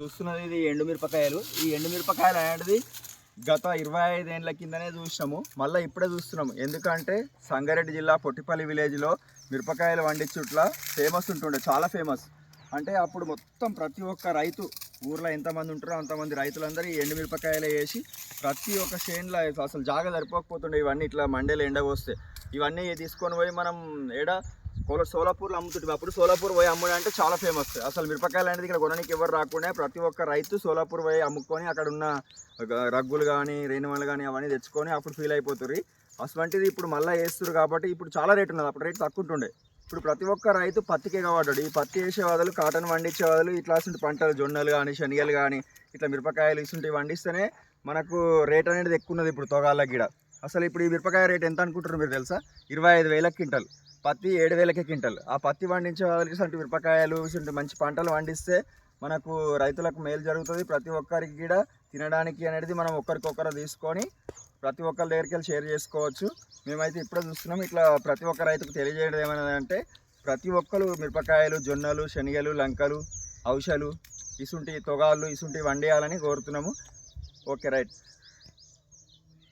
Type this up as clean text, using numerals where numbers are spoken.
చూస్తున్నది ఇది ఎండుమిరపకాయలు. ఈ ఎండుమిరపకాయలు అనేది గత 25 ఏళ్ల కిందనే చూసినాము. మళ్ళీ ఇప్పుడే చూస్తున్నాము. ఎందుకంటే సంగారెడ్డి జిల్లా పొట్టిపల్లి విలేజ్లో మిరపకాయలు పండించుట్ల ఫేమస్ ఉంటుండే, చాలా ఫేమస్. అంటే అప్పుడు మొత్తం ప్రతి ఒక్క రైతు ఊర్లో ఎంతమంది ఉంటారో అంతమంది రైతులందరూ ఈ ఎండుమిరపకాయలు వేసి ప్రతి ఒక్క చేనులో అసలు జాగా సరిపోకపోతుండే. ఇవన్నీ ఇట్లా మండేలు ఎండ పోస్తే ఇవన్నీ తీసుకొని పోయి మనం సోలాపూర్లో అమ్ముతుంటే, అప్పుడు సోలాపూర్ పోయి అమ్ముడు అంటే చాలా ఫేమస్. అసలు మిరపకాయలు అనేది ఇక్కడ కొనడానికి ఎవరు రాకుండా ప్రతి ఒక్క రైతు సోలాపూర్ పోయి అమ్ముకొని అక్కడ ఉన్న రగ్గులు కానీ రేణువలు కానీ అవన్నీ తెచ్చుకొని అప్పుడు ఫీల్ అయిపోతుంది. అటువంటిది ఇప్పుడు మళ్ళీ వేస్తారు కాబట్టి ఇప్పుడు చాలా రేటు ఉన్నది. అప్పుడు రేటు తక్కువ ఉంటుండే. ఇప్పుడు ప్రతి ఒక్క రైతు పత్తికే కాబట్టాడు. ఈ పత్తి వేసే వదలు కాటన్ పండించే వదలు ఇట్లాంటి పంటలు జొన్నలు కానీ శనగలు కానీ ఇట్లా మిరపకాయలు ఇస్తుంటివి పండిస్తేనే మనకు రేట్ అనేది ఎక్కువ ఉన్నది ఇప్పుడు తోగాళ్ళకి గిడ. అసలు ఇప్పుడు ఈ మిరపకాయ రేట్ ఎంత అనుకుంటారు మీరు తెలుసా? 25,000 క్వింటల్, పత్తి 7,000 క్వింటల్. ఆ పత్తి పండించే వాళ్ళకి ఇటువంటి మిరపకాయలు ఇటువంటి మంచి పంటలు పండిస్తే మనకు రైతులకు మేలు జరుగుతుంది. ప్రతి ఒక్కరికి కూడా తినడానికి అనేది మనం ఒకరికొకరు తీసుకొని ప్రతి ఒక్కరి దగ్గరికి వెళ్ళి షేర్ చేసుకోవచ్చు. మేమైతే ఇప్పుడే చూస్తున్నాం. ఇట్లా ప్రతి ఒక్క రైతుకు తెలియజేయడం ఏమన్నదంటే ప్రతి ఒక్కరు మిరపకాయలు, జొన్నలు, శనగలు, లంకలు, ఔషలు ఇసుంటి తొగాళ్ళు ఇసుంటి వండేయాలని కోరుతున్నాము. Okay, right.